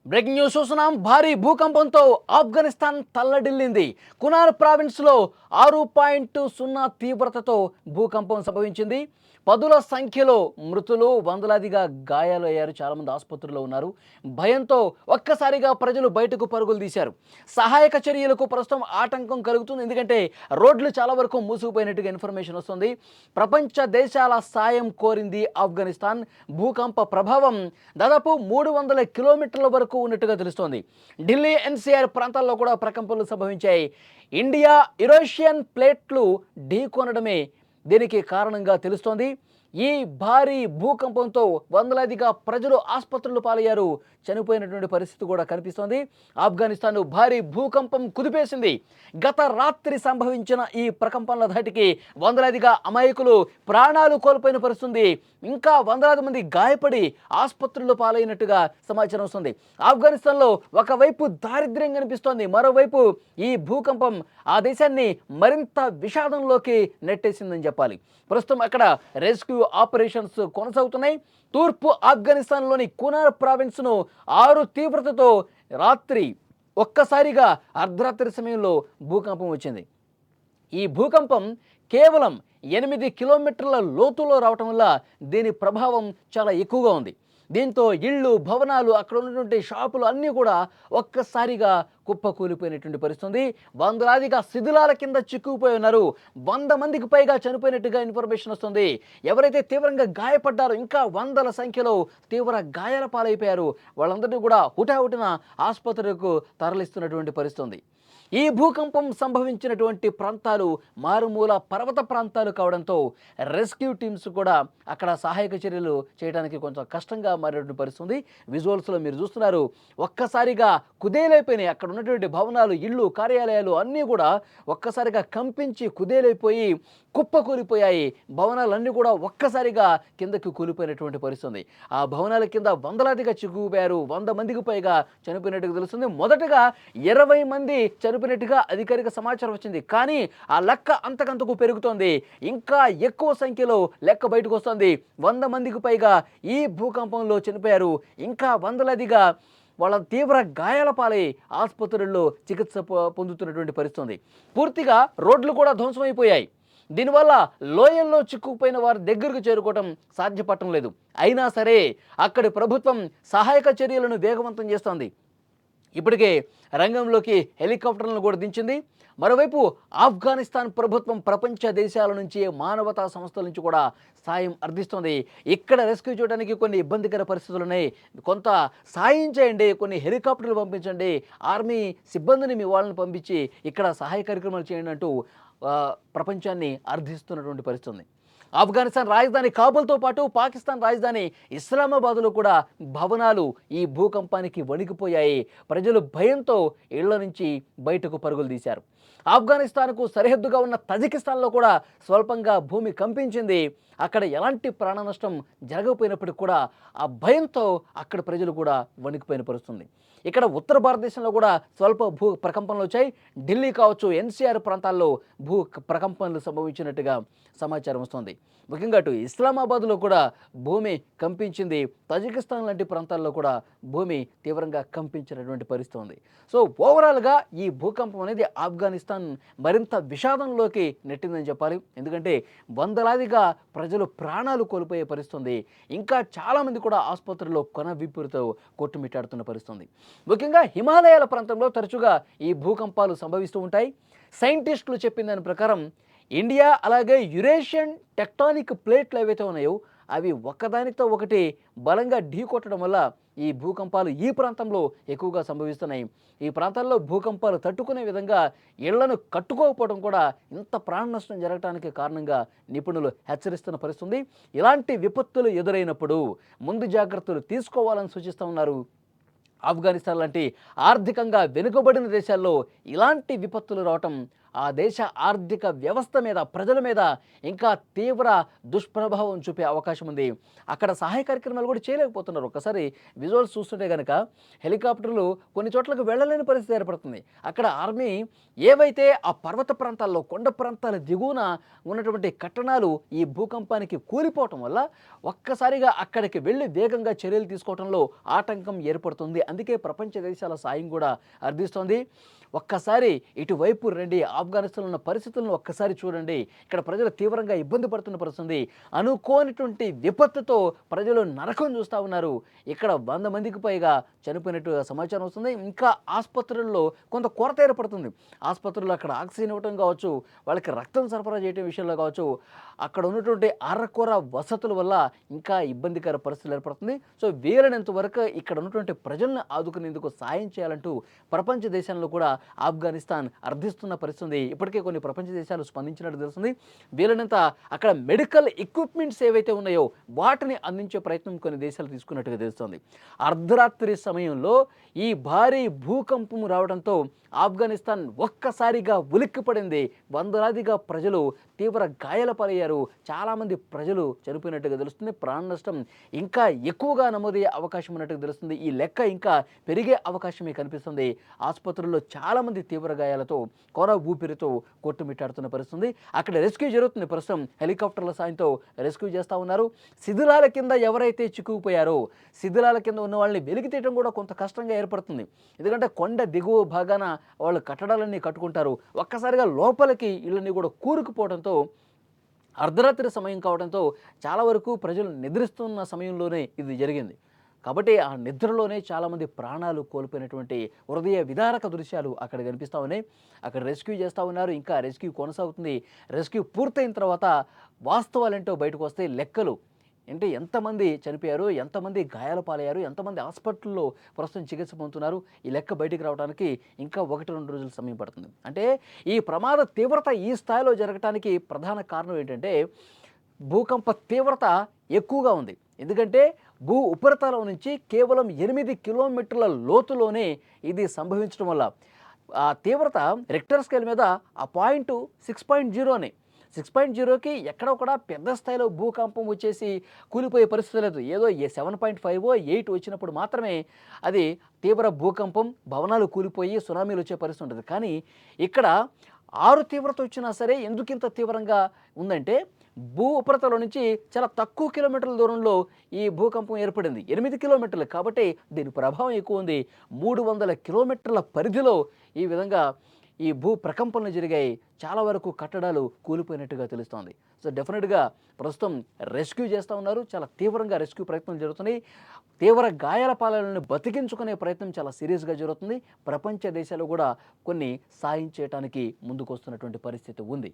Breaking news చూస్తున్నాం. భారీ భూకంపంతో ఆఫ్ఘనిస్తాన్ తల్లడిల్లింది. కునార్ ప్రావిన్స్లో 6.0 తీవ్రతతో భూకంపం సంభవించింది. పదుల సంఖ్యలో మృతులు, వందలాదిగా గాయాలయ్యారు. చాలామంది ఆసుపత్రుల్లో ఉన్నారు. భయంతో ఒక్కసారిగా ప్రజలు బయటకు పరుగులు తీశారు. సహాయక చర్యలకు ప్రస్తుతం ఆటంకం కలుగుతుంది. ఎందుకంటే రోడ్లు చాలా వరకు మూసుకుపోయినట్టుగా ఇన్ఫర్మేషన్ వస్తుంది. ప్రపంచ దేశాల సాయం కోరింది ఆఫ్ఘనిస్తాన్. భూకంప ప్రభావం దాదాపు 300 కిలోమీటర్ల వరకు ఉన్నట్టుగా తెలుస్తోంది. ఢిల్లీ ఎన్సీఆర్ ప్రాంతాల్లో కూడా ప్రకంపనలు సంభవించాయి. ఇండియా యురేషియన్ ప్లేట్లు ఢీకొనడమే దీనికి కారణంగా తెలుస్తోంది. ఈ భారీ భూకంపంతో వందలాదిగా ప్రజలు ఆసుపత్రులు పాలయ్యారు. చనిపోయినటువంటి పరిస్థితి కూడా కనిపిస్తోంది. ఆఫ్ఘనిస్తాన్ భారీ భూకంపం కుదిపేసింది. గత రాత్రి సంభవించిన ఈ ప్రకంపనల ధాటికి వందలాదిగా అమాయకులు ప్రాణాలు కోల్పోయిన పరిస్థితి. ఇంకా వందలాది మంది గాయపడి ఆసుపత్రుల్లో పాలైనట్టుగా సమాచారం వస్తుంది. ఆఫ్ఘనిస్తాన్లో ఒకవైపు దారిద్ర్యం కనిపిస్తోంది, మరోవైపు ఈ భూకంపం ఆ దేశాన్ని మరింత విషాదంలోకి నెట్టేసిందని చెప్పాలి. ప్రస్తుతం అక్కడ రెస్క్యూ ఆపరేషన్స్ కొనసాగుతున్నాయి. తూర్పు ఆఫ్ఘనిస్తాన్లోని కునార్ ప్రావిన్స్ను 6 తీవ్రతతో రాత్రి ఒక్కసారిగా అర్ధరాత్రి సమయంలో భూకంపం వచ్చింది. ఈ భూకంపం కేవలం 8 కిలోమీటర్ల లోతులో రావటం వల్ల దీని ప్రభావం చాలా ఎక్కువగా ఉంది. దీంతో ఇళ్ళు, భవనాలు, అక్కడ ఉన్నటువంటి షాపులు అన్నీ కూడా ఒక్కసారిగా కుప్పకూలిపోయినటువంటి పరిస్థితి. వందలాదిగా శిథిలాల కింద చిక్కుకుపోయి ఉన్నారు. 100 మందికి పైగా చనిపోయినట్టుగా ఇన్ఫర్మేషన్ వస్తుంది. ఎవరైతే తీవ్రంగా గాయపడ్డారో ఇంకా వందల సంఖ్యలో తీవ్ర గాయాల పాలైపోయారు. వాళ్ళందరినీ కూడా హుటాహుటిన ఆసుపత్రులకు తరలిస్తున్నటువంటి పరిస్థితి. ఈ భూకంపం సంభవించినటువంటి ప్రాంతాలు మారుమూల పర్వత ప్రాంతాలు కావడంతో రెస్క్యూ టీమ్స్ కూడా అక్కడ సహాయక చర్యలు చేయడానికి కొంచెం కష్టంగా మారినటువంటి పరిస్థితి. విజువల్స్లో మీరు చూస్తున్నారు. ఒక్కసారిగా కుదేలైపోయినాయి. అక్కడ ఉన్నటువంటి భవనాలు, ఇళ్ళు, కార్యాలయాలు అన్నీ కూడా ఒక్కసారిగా కంపించి కుదేలైపోయి కుప్పకూలిపోయాయి. భవనాలన్నీ కూడా ఒక్కసారిగా కిందకి కూలిపోయినటువంటి పరిస్థితి. ఆ భవనాల కింద వందలాదిగా చిక్కుకుపోయారు. 100 మందికి పైగా చనిపోయినట్టుగా తెలుస్తుంది. మొదటగా 20 మంది చనిపోయినట్టుగా అధికారిక సమాచారం వచ్చింది. కానీ ఆ లెక్క అంతకంతకు పెరుగుతోంది. ఇంకా ఎక్కువ సంఖ్యలో లెక్క బయటకు వస్తుంది. 100 మందికి పైగా ఈ భూకంపంలో చనిపోయారు. ఇంకా వందలాదిగా వాళ్ళ తీవ్ర గాయాల పాలై ఆసుపత్రుల్లో చికిత్స పొందుతున్నటువంటి పరిస్థితి. పూర్తిగా రోడ్లు కూడా ధ్వంసమైపోయాయి. దీనివల్ల లోయల్లో చిక్కుకుపోయిన వారి దగ్గరకు చేరుకోవడం సాధ్యపడటం లేదు. అయినా సరే అక్కడి ప్రభుత్వం సహాయక చర్యలను వేగవంతం చేస్తోంది. ఇప్పటికే రంగంలోకి హెలికాప్టర్లను కూడా దించింది. మరోవైపు ఆఫ్ఘనిస్తాన్ ప్రభుత్వం ప్రపంచ దేశాల నుంచి, మానవతా సంస్థల నుంచి కూడా సాయం అర్థిస్తోంది. ఇక్కడ రెస్క్యూ చేయడానికి కొన్ని ఇబ్బందికర పరిస్థితులు ఉన్నాయి, కొంత సాయం చేయండి, కొన్ని హెలికాప్టర్లు పంపించండి, ఆర్మీ సిబ్బందిని మీ వాళ్ళని పంపించి ఇక్కడ సహాయ కార్యక్రమాలు చేయండి అంటూ ప్రపంచాన్ని అర్థిస్తున్నటువంటి పరిస్థితి ఉంది. ఆఫ్ఘనిస్తాన్ రాజధాని కాబూల్తో పాటు పాకిస్తాన్ రాజధాని ఇస్లామాబాద్లో కూడా భవనాలు ఈ భూకంపానికి వణికిపోయాయి. ప్రజలు భయంతో ఇళ్ల నుంచి బయటకు పరుగులు తీశారు. ఆఫ్ఘనిస్తాన్కు సరిహద్దుగా ఉన్న తజికిస్తాన్లో కూడా స్వల్పంగా భూమి కంపించింది. అక్కడ ఎలాంటి ప్రాణ నష్టం జరగకపోయినప్పటికీ కూడా ఆ భయంతో అక్కడ ప్రజలు కూడా వణికిపోయిన పరిస్థితుంది. ఇక్కడ ఉత్తర భారతదేశంలో కూడా స్వల్ప భూ ప్రకంపనలు వచ్చాయి. ఢిల్లీ కావచ్చు, ఎన్సీఆర్ ప్రాంతాల్లో భూ ప్రకంపనలు సంభవించినట్టుగా సమాచారం వస్తుంది. ముఖ్యంగా అటు ఇస్లామాబాద్లో కూడా భూమి కంపించింది. తజికిస్తాన్ లాంటి ప్రాంతాల్లో కూడా భూమి తీవ్రంగా కంపించినటువంటి పరిస్థితి ఉంది. సో ఓవరాల్గా ఈ భూకంపం అనేది ఆఫ్ఘనిస్తాన్ మరింత విషాదంలోకి నెట్టిందని చెప్పాలి. ఎందుకంటే వందలాదిగా ప్రజలు ప్రాణాలు కోల్పోయే పరిస్థితి. ఇంకా చాలామంది కూడా ఆసుపత్రుల్లో కొన విప్పురుతో కొట్టుమిట్టాడుతున్న పరిస్థితి. ముఖ్యంగా హిమాలయాల ప్రాంతంలో తరచుగా ఈ భూకంపాలు సంభవిస్తూ ఉంటాయి. సైంటిస్టులు చెప్పిన దాని ప్రకారం ఇండియా అలాగే యురేషియన్ టెక్టానిక్ ప్లేట్లు ఏవైతే ఉన్నాయో అవి ఒకదానితో ఒకటి బలంగా ఢీకొట్టడం వల్ల ఈ భూకంపాలు ఈ ప్రాంతంలో ఎక్కువగా సంభవిస్తున్నాయి. ఈ ప్రాంతాల్లో భూకంపాలు తట్టుకునే విధంగా ఇళ్లను కట్టుకోకపోవడం కూడా ఇంత ప్రాణ నష్టం జరగడానికి కారణంగా నిపుణులు హెచ్చరిస్తున్న పరిస్థితి. ఇలాంటి విపత్తులు ఎదురైనప్పుడు ముందు జాగ్రత్తలు తీసుకోవాలని సూచిస్తూ ఉన్నారు. ఆఫ్ఘనిస్తాన్ లాంటి ఆర్థికంగా వెనుకబడిన దేశాల్లో ఇలాంటి విపత్తులు రావటం ఆ దేశ ఆర్థిక వ్యవస్థ మీద, ప్రజల మీద ఇంకా తీవ్ర దుష్ప్రభావం చూపే అవకాశం ఉంది. అక్కడ సహాయ కార్యక్రమాలు కూడా చేయలేకపోతున్నారు. ఒక్కసారి విజువల్స్ చూస్తుంటే గనక హెలికాప్టర్లు కొన్ని చోట్లకు వెళ్ళలేని పరిస్థితి ఏర్పడుతుంది. అక్కడ ఆర్మీ ఏవైతే ఆ పర్వత ప్రాంతాల్లో, కొండ ప్రాంతాల దిగువన ఉన్నటువంటి కట్టడాలు ఈ భూకంపానికి కూలిపోవటం వల్ల ఒక్కసారిగా అక్కడికి వెళ్ళి వేగంగా చర్యలు తీసుకోవడంలో ఆటంకం ఏర్పడుతుంది. అందుకే ప్రపంచ దేశాల సాయం కూడా అర్థిస్తోంది. ఒక్కసారి ఇటువైపు రండి, ఆఫ్ఘనిస్తాన్లో ఉన్న పరిస్థితులను ఒక్కసారి చూడండి. ఇక్కడ ప్రజలు తీవ్రంగా ఇబ్బంది పడుతున్న పరిస్థితుంది. అనుకోనిటువంటి విపత్తుతో ప్రజలు నరకం చూస్తూ ఉన్నారు. ఇక్కడ 100 మందికి పైగా చనిపోయినట్టు సమాచారం వస్తుంది. ఇంకా ఆసుపత్రుల్లో కొంత కొరత ఏర్పడుతుంది. ఆసుపత్రుల్లో అక్కడ ఆక్సిజన్ ఇవ్వటం కావచ్చు, వాళ్ళకి రక్తం సరఫరా చేయడం విషయంలో కావచ్చు, అక్కడ ఉన్నటువంటి అరకొర వసతుల వల్ల ఇంకా ఇబ్బందికర పరిస్థితులు ఏర్పడుతుంది. సో వీలైనంత వరకు ఇక్కడ ఉన్నటువంటి ప్రజలను ఆదుకునేందుకు సాయం చేయాలంటూ ప్రపంచ దేశాల్లో కూడా ఆఫ్ఘనిస్తాన్ అర్థిస్తున్న పరిస్థితి. ఇప్పటికే కొన్ని ప్రపంచ దేశాలు స్పందించినట్టు తెలుస్తుంది. వీలైనంత అక్కడ మెడికల్ ఎక్విప్మెంట్స్ ఏవైతే ఉన్నాయో వాటిని అందించే ప్రయత్నం కొన్ని దేశాలు తీసుకున్నట్టుగా తెలుస్తుంది. అర్ధరాత్రి సమయంలో ఈ భారీ భూకంపం రావడంతో ఆఫ్ఘనిస్తాన్ ఒక్కసారిగా ఉలిక్కిపడింది. వందలాదిగా ప్రజలు తీవ్ర గాయాల పాలయ్యారు. చాలామంది ప్రజలు చనిపోయినట్టుగా తెలుస్తుంది. ప్రాణ నష్టం ఇంకా ఎక్కువగా నమోదయ్యే అవకాశం ఉన్నట్టుగా తెలుస్తుంది. ఈ లెక్క ఇంకా పెరిగే అవకాశమే కనిపిస్తుంది. ఆసుపత్రుల్లో చాలామంది తీవ్ర గాయాలతో, కొర ఊపిరితో కొట్టుమిట్టాడుతున్న పరిస్థితుంది. అక్కడ రెస్క్యూ జరుగుతుంది. ప్రస్తుతం హెలికాప్టర్ల సాయంతో రెస్క్యూ చేస్తూ ఉన్నారు. శిథిలాల కింద ఎవరైతే చిక్కుకుపోయారో, శిథిలాల కింద ఉన్న వాళ్ళని వెలికి తీయడం కూడా కొంత కష్టంగా ఏర్పడుతుంది. ఎందుకంటే కొండ దిగువ భాగాన వాళ్ళు కట్టడాలన్నీ కట్టుకుంటారు. ఒక్కసారిగా లోపలికి ఇళ్ళన్నీ కూడా కూరుకుపోవడంతో అర్ధరాత్రి సమయం కావడంతో చాలా వరకు ప్రజలు నిద్రిస్తున్న సమయంలోనే ఇది జరిగింది. కాబట్టి ఆ నిద్రలోనే చాలామంది ప్రాణాలు కోల్పోయినటువంటి హృదయ విదారక దృశ్యాలు అక్కడ కనిపిస్తూ ఉన్నాయి. అక్కడ రెస్క్యూ చేస్తూ ఉన్నారు. ఇంకా రెస్క్యూ కొనసాగుతుంది. రెస్క్యూ పూర్తయిన తర్వాత వాస్తవాలేంటో బయటకు వస్తాయి. లెక్కలు అంటే ఎంతమంది చనిపోయారు, ఎంతమంది గాయాల పాలయ్యారు, ఎంతమంది హాస్పిటల్లో ప్రస్తుతం చికిత్స పొందుతున్నారు, ఈ లెక్క బయటికి రావడానికి ఇంకా 1-2 రోజుల సమయం పడుతుంది. అంటే ఈ ప్రమాద తీవ్రత ఈ స్థాయిలో జరగడానికి ప్రధాన కారణం ఏంటంటే భూకంప తీవ్రత ఎక్కువగా ఉంది. ఎందుకంటే భూ ఉపరితలం నుంచి కేవలం 8 కిలోమీటర్ల లోతులోనే ఇది సంభవించడం వల్ల ఆ తీవ్రత రిక్టర్ స్కేల్ మీద ఆ పాయింట్ 6.0 6.0కి ఎక్కడో కూడా పెద్ద స్థాయిలో భూకంపం వచ్చేసి కూలిపోయే పరిస్థితి లేదు. ఏదో 7.5 8 వచ్చినప్పుడు మాత్రమే అది తీవ్ర భూకంపం, భవనాలు కూలిపోయి సునామీలు వచ్చే పరిస్థితి ఉంటుంది. కానీ ఇక్కడ 6 తీవ్రత వచ్చినా సరే ఎందుకింత తీవ్రంగా ఉందంటే భూ ఉపరితలం నుంచి చాలా తక్కువ కిలోమీటర్ల దూరంలో ఈ భూకంపం ఏర్పడింది. 8 కిలోమీటర్లు కాబట్టి దీని ప్రభావం ఎక్కువ ఉంది. 300 కిలోమీటర్ల పరిధిలో ఈ విధంగా ఈ భూ ప్రకంపనలు జరిగాయి. చాలా వరకు కట్టడాలు కూలిపోయినట్టుగా తెలుస్తోంది. సో డెఫినెట్గా ప్రస్తుతం రెస్క్యూ చేస్తూ ఉన్నారు. చాలా తీవ్రంగా రెస్క్యూ ప్రయత్నాలు జరుగుతున్నాయి. తీవ్ర గాయాల పాలనను బతికించుకునే ప్రయత్నం చాలా సీరియస్గా జరుగుతుంది. ప్రపంచ దేశాలు కూడా కొన్ని సాయం చేయడానికి ముందుకు వస్తున్నటువంటి పరిస్థితి ఉంది.